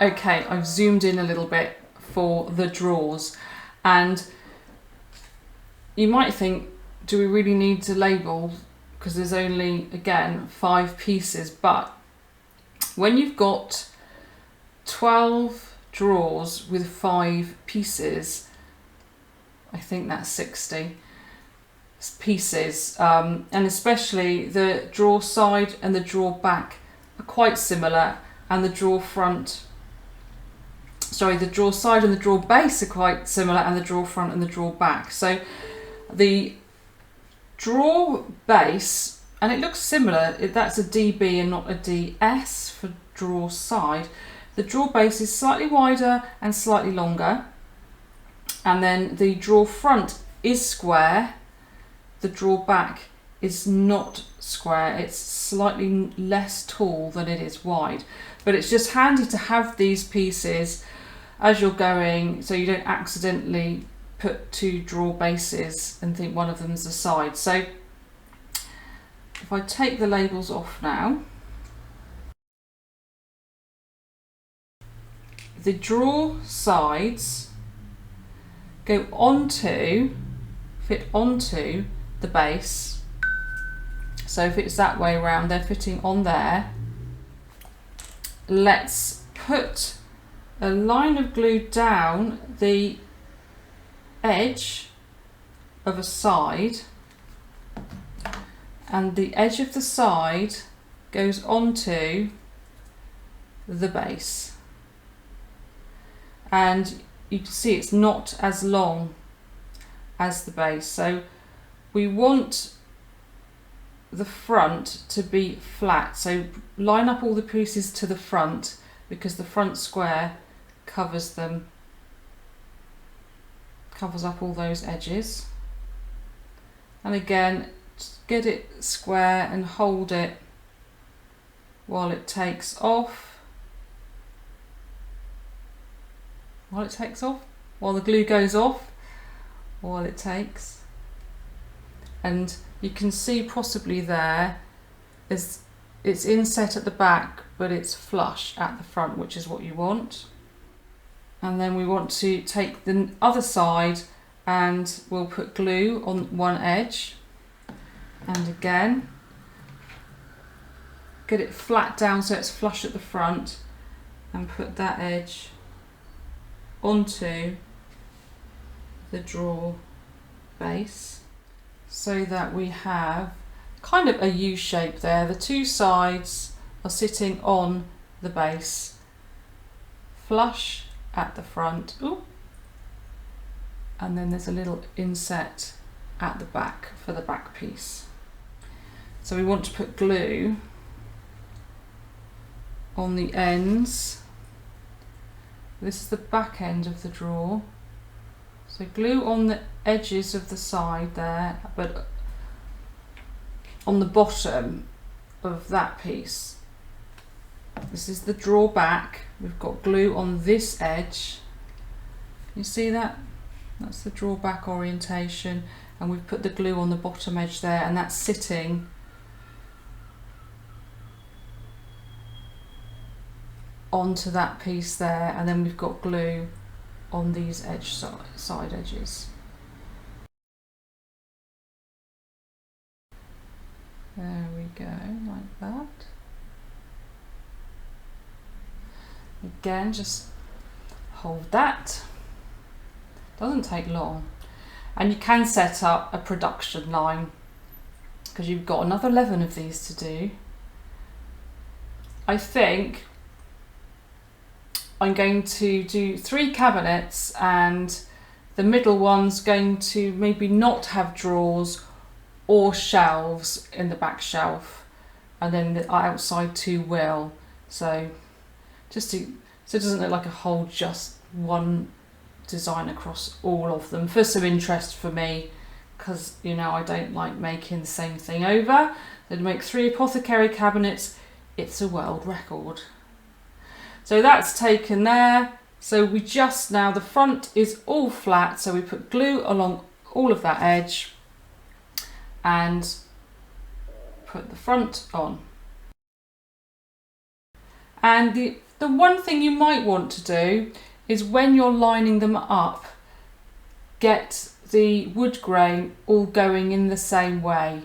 Okay, I've zoomed in a little bit for the drawers, and you might think, do we really need to label, because there's only, again, 5 pieces, but when you've got 12 drawers with 5 pieces, I think that's 60 pieces, and especially the drawer side and the drawer back are quite similar, and the drawer side and the drawer base are quite similar, and the drawer front and the drawer back. So the drawer base, and it looks similar, that's a DB and not a DS for drawer side. The drawer base is slightly wider and slightly longer, and then the drawer front is square, the drawer back is not square, it's slightly less tall than it is wide. But it's just handy to have these pieces as you're going, so you don't accidentally put 2 drawer bases and think one of them's the side. So if I take the labels off now, the drawer sides fit onto the base. So if it's that way around, they're fitting on there. Let's put a line of glue down the edge of a side, and the edge of the side goes onto the base, and you can see it's not as long as the base, so we want the front to be flat, so line up all the pieces to the front, because the front square covers up all those edges. And again, just get it square and hold it while it takes off, while the glue goes off, while it takes. And you can see possibly there is it's inset at the back, but it's flush at the front, which is what you want. And then we want to take the other side and we'll put glue on one edge, and again get it flat down so it's flush at the front, and put that edge onto the drawer base, so that we have kind of a U shape there. The 2 sides are sitting on the base, flush at the front. Ooh. And then there's a little inset at the back for the back piece. So we want to put glue on the ends. This is the back end of the drawer. So glue on the edges of the side there, but on the bottom of that piece. This is the drawer back. We've got glue on this edge. You see that? That's the drawer back orientation, and we've put the glue on the bottom edge there, and that's sitting onto that piece there, and then we've got glue on these side edges. There we go, like that. Again, just hold that. Doesn't take long. And you can set up a production line, because you've got another 11 of these to do. I think I'm going to do 3 cabinets, and the middle one's going to maybe not have drawers or shelves in the back shelf, and then the outside 2 will. So so it doesn't look like a whole just one design across all of them, for some interest for me, because you know I don't like making the same thing over. They'd make 3 apothecary cabinets, it's a world record. So that's taken there. So we just now, the front is all flat, so we put glue along all of that edge and put the front on. And the one thing you might want to do is when you're lining them up, get the wood grain all going in the same way,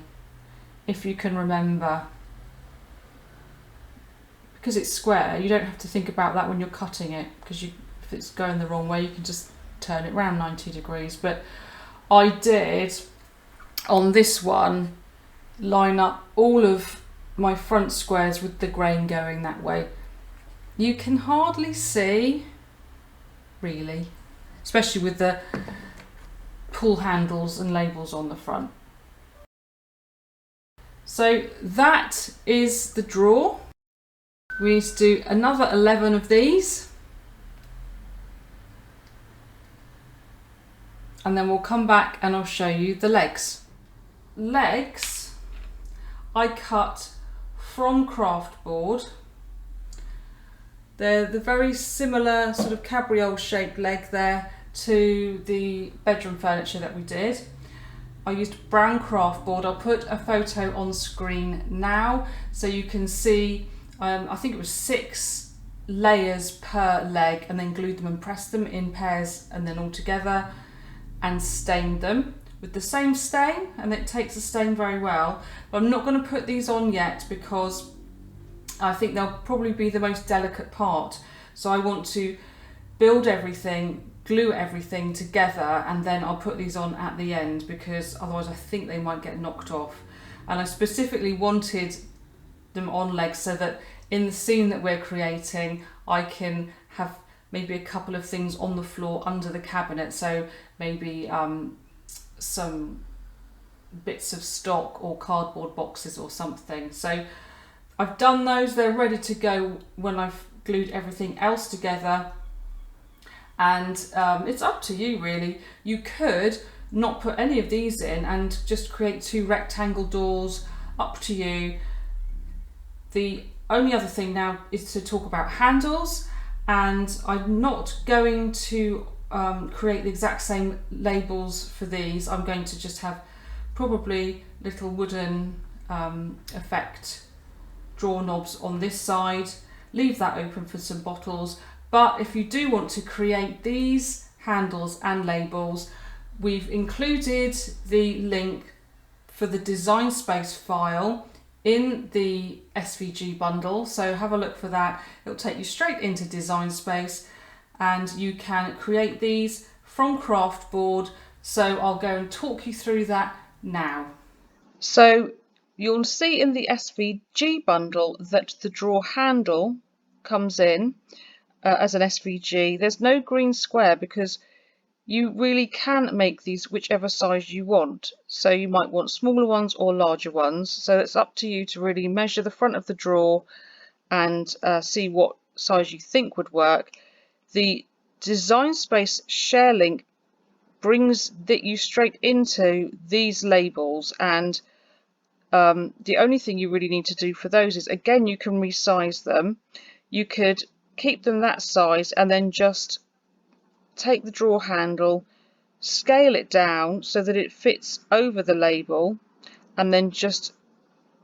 if you can remember. Because it's square, you don't have to think about that when you're cutting it, because if it's going the wrong way, you can just turn it around 90 degrees. But I did, on this one, line up all of my front squares with the grain going that way. You can hardly see, really, especially with the pull handles and labels on the front. So that is the drawer. We need to do another 11 of these, and then we'll come back and I'll show you the legs. Legs I cut from craft board. They're the very similar sort of cabriole shaped leg there to the bedroom furniture that we did. I used brown craft board. I'll put a photo on screen now so you can see, I think it was 6 layers per leg, and then glued them and pressed them in pairs and then all together and stained them with the same stain, and it takes the stain very well. But I'm not going to put these on yet because I think they'll probably be the most delicate part. So I want to build everything, glue everything together, and then I'll put these on at the end, because otherwise I think they might get knocked off. And I specifically wanted them on legs so that in the scene that we're creating, I can have maybe a couple of things on the floor under the cabinet. So maybe some bits of stock or cardboard boxes or something. So I've done those, they're ready to go when I've glued everything else together. And it's up to you really. You could not put any of these in and just create 2 rectangle doors, up to you. The only other thing now is to talk about handles, and I'm not going to create the exact same labels for these. I'm going to just have probably little wooden effect drawer knobs on this side, leave that open for some bottles. But if you do want to create these handles and labels, we've included the link for the design space file in the SVG bundle, so have a look for that. It'll take you straight into design space and you can create these from craft board. So I'll go and talk you through that now. So you'll see in the SVG bundle that the drawer handle comes in as an SVG. There's no green square because you really can make these whichever size you want. So you might want smaller ones or larger ones. So it's up to you to really measure the front of the drawer and see what size you think would work. The design space share link brings you straight into these labels, and the only thing you really need to do for those is, again, you can resize them. You could keep them that size and then just take the drawer handle, scale it down so that it fits over the label, and then just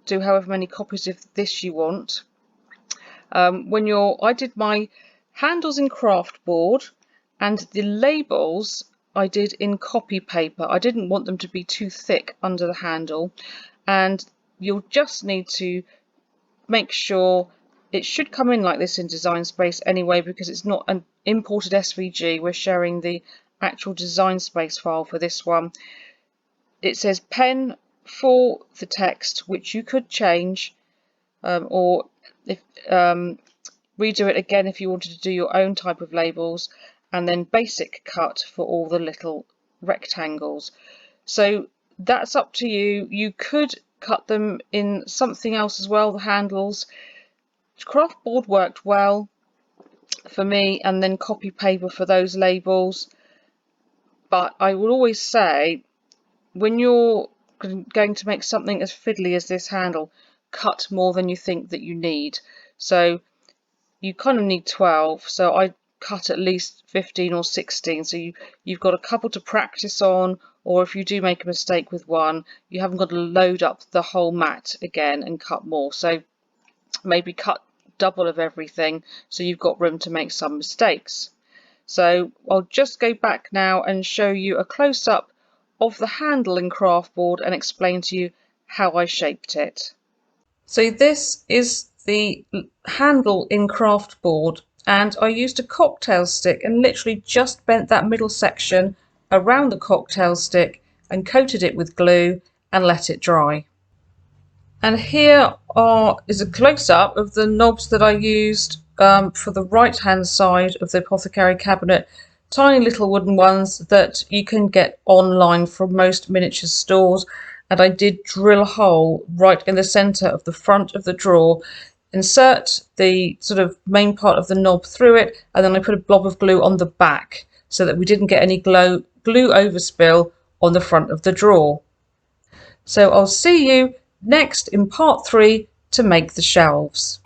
do however many copies of this you want. I did my handles in craft board and the labels I did in copy paper. I didn't want them to be too thick under the handle, and you'll just need to make sure it should come in like this in design space anyway, because it's not an imported SVG. We're sharing the actual design space file for this one. It says pen for the text, which you could change, or if redo it again if you wanted to do your own type of labels, and then basic cut for all the little rectangles. So that's up to you. You could cut them in something else as well, the handles. Craft board worked well for me, and then copy paper for those labels. But I would always say, when you're going to make something as fiddly as this handle, cut more than you think that you need. So you kind of need 12, so I cut at least 15 or 16, so you've got a couple to practice on, or if you do make a mistake with one, you haven't got to load up the whole mat again and cut more. So maybe cut double of everything so you've got room to make some mistakes. So I'll just go back now and show you a close-up of the handle in craft board and explain to you how I shaped it. So this is the handle in craft board, and I used a cocktail stick and literally just bent that middle section around the cocktail stick and coated it with glue and let it dry. And here is a close-up of the knobs that I used for the right-hand side of the Apothecary cabinet. Tiny little wooden ones that you can get online from most miniature stores. And I did drill a hole right in the centre of the front of the drawer, insert the sort of main part of the knob through it, and then I put a blob of glue on the back so that we didn't get any glue overspill on the front of the drawer. So I'll see you next in part 3 to make the shelves.